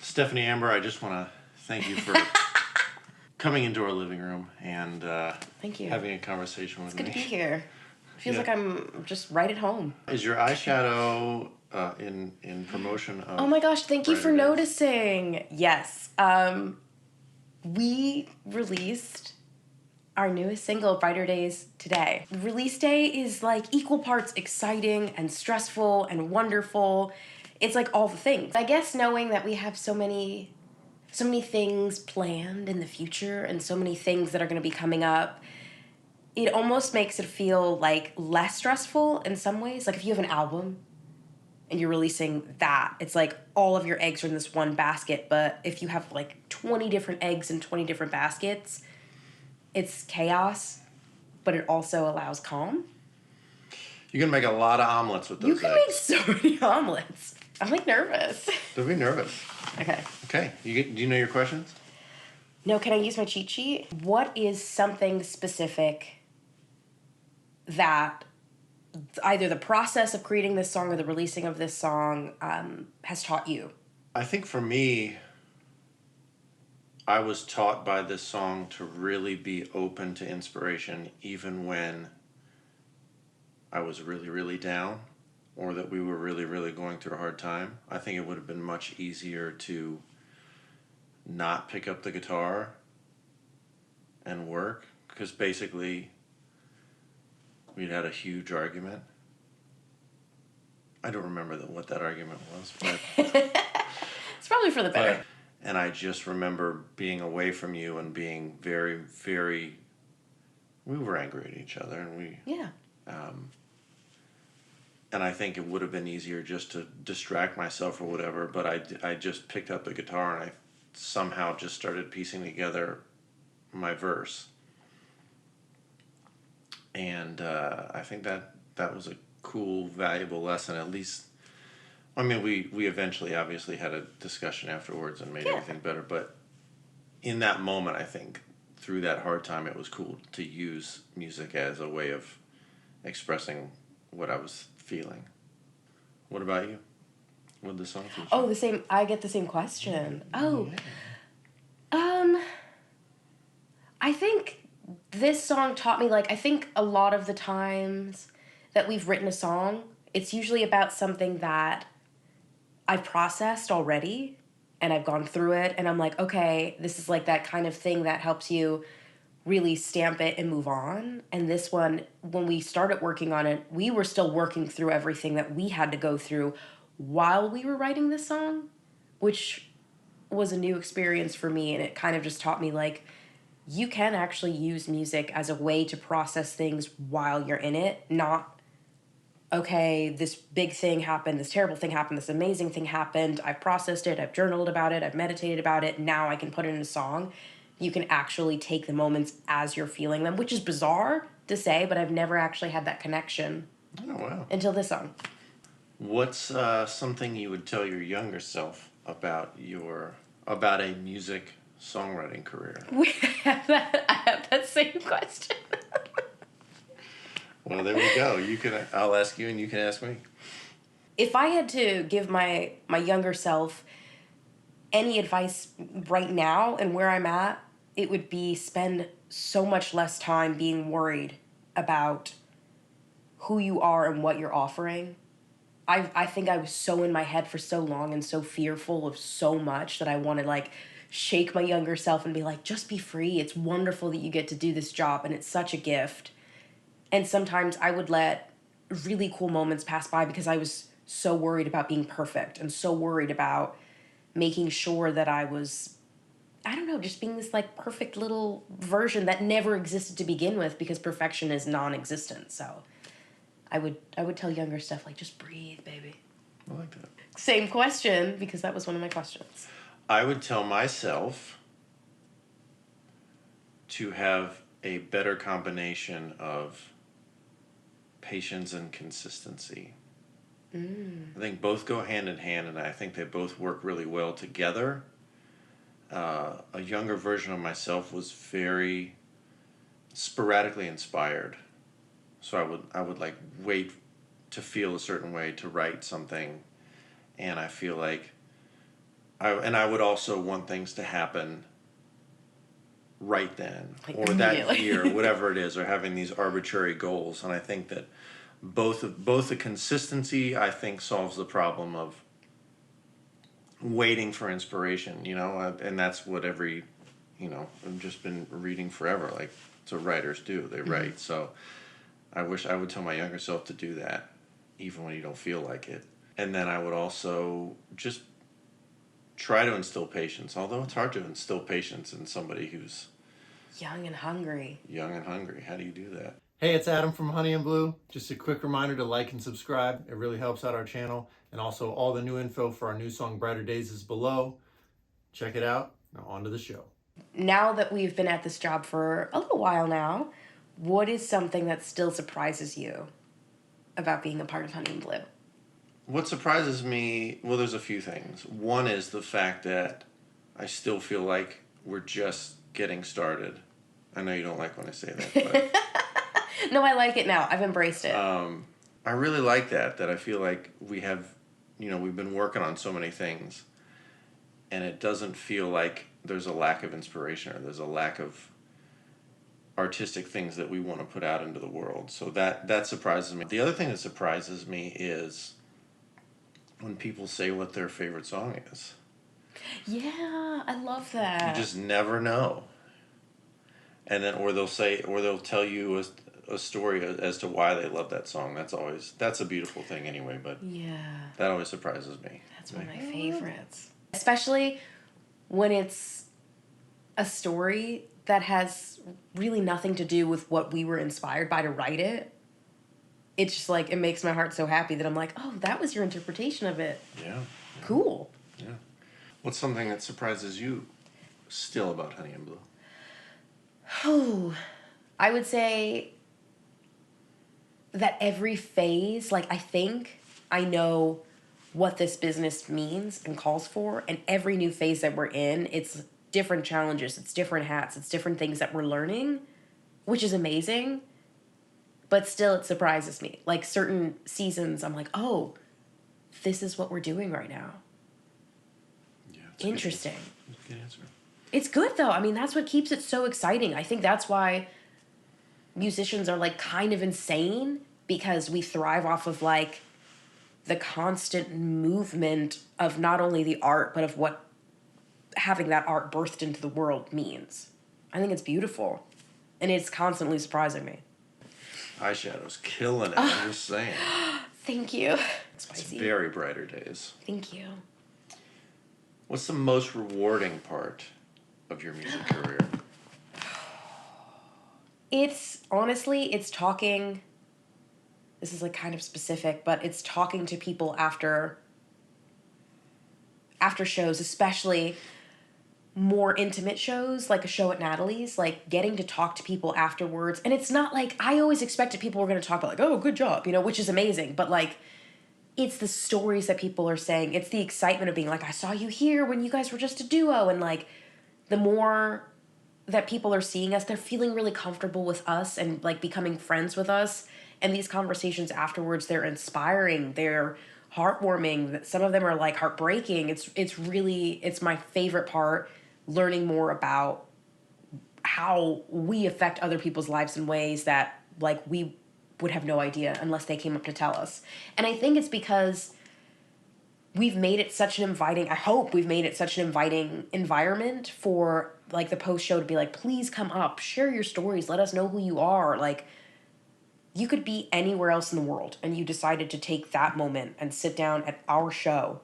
Stephanie Amber, I just want to thank you for coming into our living room and Thank you. having a conversation with It's good me. to be here. Feels Yeah. like I'm just right at home. Is your eyeshadow in promotion of... Oh my gosh, thank you for Brighter Days? noticing. Yes. We released our newest single, Brighter Days, today. Release day is like equal parts exciting and stressful and wonderful. It's like all the things. I guess knowing that we have so many things planned in the future and so many things that are going to be coming up, it almost makes it feel like less stressful in some ways. Like if you have an album and you're releasing that, it's like all of your eggs are in this one basket. But if you have like 20 different eggs in 20 different baskets, it's chaos, but it also allows calm. You can make a lot of omelets with those You can eggs. make so many omelets. I'm like nervous. Don't be nervous. Okay. Okay. Do you know your questions? No, can I use my cheat sheet? What is something specific that either the process of creating this song or the releasing of this song has taught you? I think for me, I was taught by this song to really be open to inspiration even when I was really, really down or that we were really, really going through a hard time. I think it would have been much easier to not pick up the guitar and work because basically we'd had a huge argument. I don't remember what that argument was, but It's probably for the better. and I just remember being away from you and being very, very... We were angry at each other, and we... Yeah. And I think it would have been easier just to distract myself or whatever, but I just picked up the guitar and I somehow just started piecing together my verse. And I think that was a cool, valuable lesson, at least... I mean, we eventually obviously had a discussion afterwards and made everything better, but in that moment, I think, through that hard time, it was cool to use music as a way of expressing what I was feeling. What about you? What did the song teach you? Oh, the same. I get the same question. Oh, I think this song taught me, like, I think a lot of the times that we've written a song, it's usually about something that I've processed already and I've gone through it and I'm like, okay, this is like that kind of thing that helps you really stamp it and move on. And this one, when we started working on it, we were still working through everything that we had to go through while we were writing this song, which was a new experience for me. And it kind of just taught me, like, you can actually use music as a way to process things while you're in it, not, okay, this big thing happened, this terrible thing happened, this amazing thing happened, I've processed it, I've journaled about it, I've meditated about it, now I can put it in a song. You can actually take the moments as you're feeling them, which is bizarre to say, but I've never actually had that connection Oh, wow. until this song. What's something you would tell your younger self about a music songwriting career? I have that same question. Well, there we go. I'll ask you and you can ask me. If I had to give my younger self any advice right now and where I'm at, it would be spend so much less time being worried about who you are and what you're offering. I think I was so in my head for so long and so fearful of so much that I wanted, like, shake my younger self and be like, just be free. It's wonderful that you get to do this job and it's such a gift. And sometimes I would let really cool moments pass by because I was so worried about being perfect and so worried about making sure that I was, I don't know, just being this, like, perfect little version that never existed to begin with because perfection is non-existent. So I would tell younger stuff, like, just breathe, baby. I like that. Same question, because that was one of my questions. I would tell myself to have a better combination of patience and consistency. I think both go hand in hand, and I think they both work really well together. A younger version of myself was very sporadically inspired. So I would like wait to feel a certain way to write something, and I feel like I would also want things to happen right then, Like, or that immediately. year, whatever it is, or having these arbitrary goals. And I think that both the consistency, I think, solves the problem of waiting for inspiration, and that's what I've just been reading forever. Like, it's what writers do. They write. So I wish I would tell my younger self to do that, even when you don't feel like it. And then I would also just try to instill patience, although it's hard to instill patience in somebody who's Young and hungry. young and hungry. How do you do that? Hey, it's Adam from Honey and Blue. Just a quick reminder to like and subscribe. It really helps out our channel. And also, all the new info for our new song, Brighter Days, is below. Check it out. Now, on to the show. Now that we've been at this job for a little while now, what is something that still surprises you about being a part of Honey and Blue? What surprises me, well, there's a few things. One is the fact that I still feel like we're just getting started. I know you don't like when I say that, but No, I like it now. I've embraced it. I really like that I feel like we have, we've been working on so many things, and it doesn't feel like there's a lack of inspiration or there's a lack of artistic things that we want to put out into the world. So that surprises me. The other thing that surprises me is when people say what their favorite song is. Yeah, I love that. You just never know. And then, or they'll tell you a story as to why they love that song. That's a beautiful thing anyway, but Yeah, that always surprises me. that's one of my favorites. Especially when it's a story that has really nothing to do with what we were inspired by to write it. It's just like, it makes my heart so happy that I'm like, oh, that was your interpretation of it. Yeah. Cool. Yeah. What's something that surprises you still about Honey and Blue? Oh, I would say that every phase, like, I think I know what this business means and calls for, and every new phase that we're in, it's different challenges, it's different hats, it's different things that we're learning, which is amazing, but still it surprises me. Like, certain seasons, I'm like, oh, this is what we're doing right now. Yeah. Interesting. That's a good answer. It's good, though. I mean, that's what keeps it so exciting. I think that's why musicians are, like, kind of insane, because we thrive off of, like, the constant movement of not only the art, but of what having that art birthed into the world means. I think it's beautiful, and it's constantly surprising me. Eyeshadow's killing it. I'm just saying. Thank you. It's Spicy. very Brighter Days. Thank you. What's the most rewarding part of your music career? It's honestly, it's talking. This is like kind of specific, but it's talking to people after shows, especially more intimate shows, like a show at Natalie's, like getting to talk to people afterwards. And it's not like, I always expected people were going to talk about like, oh, good job, which is amazing. But like, it's the stories that people are saying. It's the excitement of being like, I saw you here when you guys were just a duo. And like, the more that people are seeing us, they're feeling really comfortable with us and like becoming friends with us. And these conversations afterwards, they're inspiring. They're heartwarming. Some of them are like heartbreaking. It's my favorite part, learning more about how we affect other people's lives in ways that like we would have no idea unless they came up to tell us. And I think it's because we've made it such an inviting, I hope we've made it such an inviting environment for like the post show to be like, please come up, share your stories, let us know who you are. Like, you could be anywhere else in the world and you decided to take that moment and sit down at our show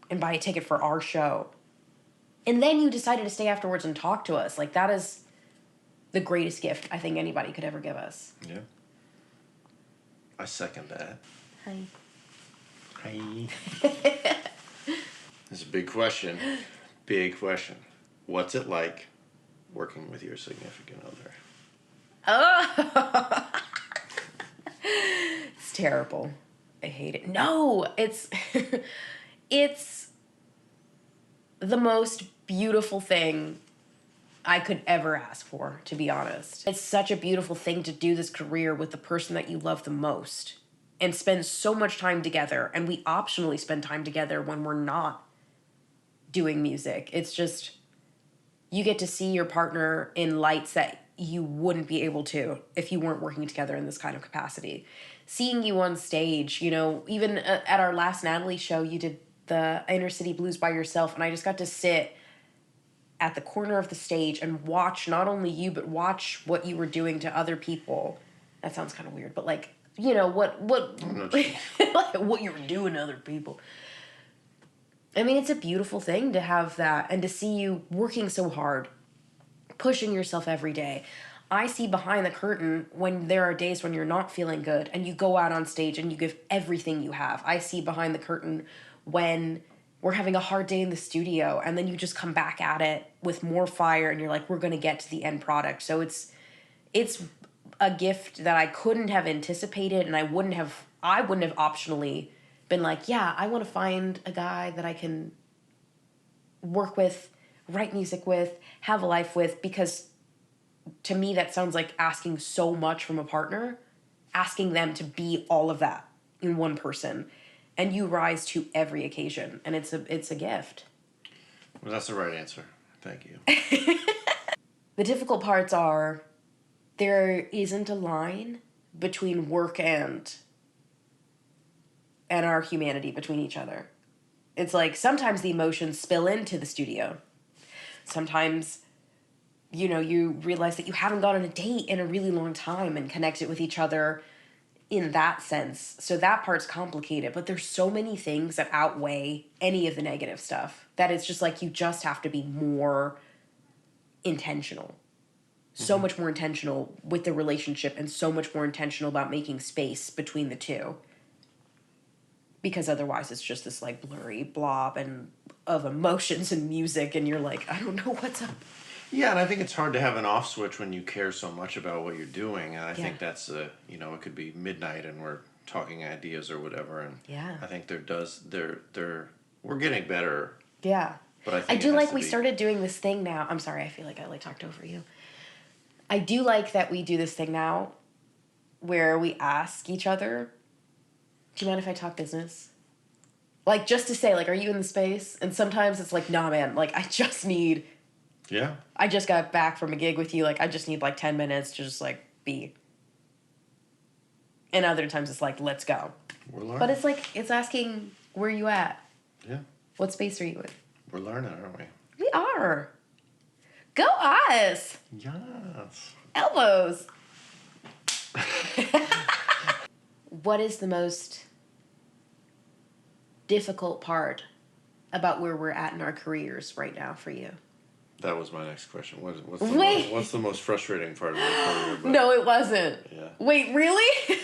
and buy a ticket for our show. And then you decided to stay afterwards and talk to us. Like, that is the greatest gift I think anybody could ever give us. Yeah. I second that. Hi. Hi. It's a big question. Big question. What's it like working with your significant other? Oh! It's terrible. I hate it. No, it's it's the most beautiful thing I could ever ask for, to be honest. It's such a beautiful thing to do this career with the person that you love the most and spend so much time together. And we optionally spend time together when we're not doing music. It's just, you get to see your partner in lights that you wouldn't be able to if you weren't working together in this kind of capacity. Seeing you on stage, you know, even at our last Natalie show, you did the Inner City Blues by yourself, and I just got to sit at the corner of the stage and watch not only you, but watch what you were doing to other people. That sounds kind of weird, but like, you know, what like, what you were doing to other people. I mean, it's a beautiful thing to have that and to see you working so hard, pushing yourself every day. I see behind the curtain when there are days when you're not feeling good and you go out on stage and you give everything you have. I see behind the curtain when we're having a hard day in the studio and then you just come back at it with more fire and you're like, we're going to get to the end product. So it's a gift that I couldn't have anticipated, and I wouldn't have optionally been like, yeah, I want to find a guy that I can work with, write music with, have a life with, because to me that sounds like asking so much from a partner, asking them to be all of that in one person, and you rise to every occasion, and it's a gift. Well, that's the right answer. Thank you. The difficult parts are there isn't a line between work and our humanity between each other. It's like sometimes the emotions spill into the studio. Sometimes, you know, you realize that you haven't gone on a date in a really long time and connected with each other in that sense. So that part's complicated, but there's so many things that outweigh any of the negative stuff that it's just like you just have to be more intentional. So much more intentional with the relationship and so much more intentional about making space between the two. Because otherwise it's just this like blurry blob and of emotions and music and you're like, I don't know what's up. Yeah, and I think it's hard to have an off switch when you care so much about what you're doing. And I think that's, you know, it could be midnight and we're talking ideas or whatever. And I think we're getting better. Yeah. But I think I do like we started doing this thing now. I'm sorry, I feel like I like talked over you. I do like that we do this thing now where we ask each other, do you mind if I talk business? Like, just to say, like, are you in the space? And sometimes it's like, nah, man, like, I just got back from a gig with you. Like, I just need, like, 10 minutes to just, like, be. And other times it's like, let's go. We're learning. But it's like, it's asking, where are you at? Yeah. What space are you in? We're learning, aren't we? We are. Go us. Yes. Elbows. What is the most difficult part about where we're at in our careers right now for you? That was my next question. What's the most frustrating part of your career? But, no, it wasn't. Yeah. Wait, really?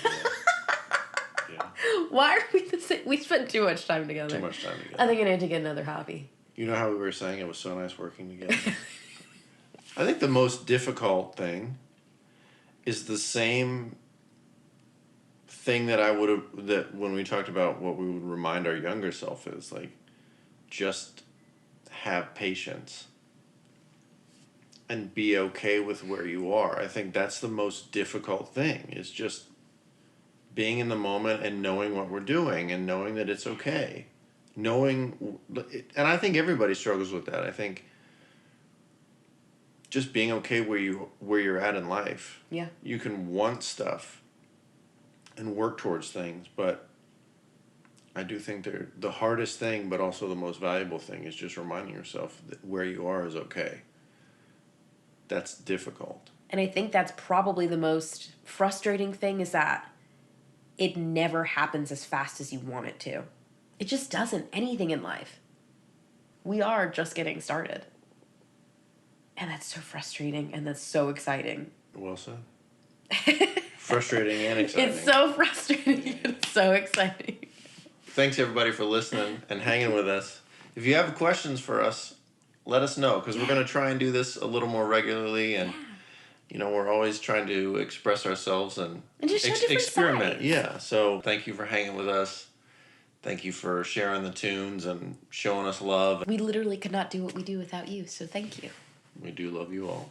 Yeah. Why are we the same? We spent too much time together. Too much time together. I think I need to get another hobby. You know how we were saying it was so nice working together? I think the most difficult thing is the same thing that that when we talked about what we would remind our younger self is, like, just have patience and be okay with where you are. I think that's the most difficult thing, is just being in the moment and knowing what we're doing and knowing that it's okay. And I think everybody struggles with that. I think just being okay where you're at in life. Yeah. You can want stuff and work towards things, but I do think the hardest thing, but also the most valuable thing, is just reminding yourself that where you are is okay. That's difficult. And I think that's probably the most frustrating thing, is that it never happens as fast as you want it to. It just doesn't. Anything in life. We are just getting started. And that's so frustrating, and that's so exciting. Well said. Frustrating and exciting. It's so frustrating and it's so exciting. Thanks, everybody, for listening and hanging with us. If you have questions for us, let us know, because we're going to try and do this a little more regularly. And, you know, we're always trying to express ourselves and just show different experiment. sides. Yeah. So thank you for hanging with us. Thank you for sharing the tunes and showing us love. We literally could not do what we do without you, so thank you. We do love you all.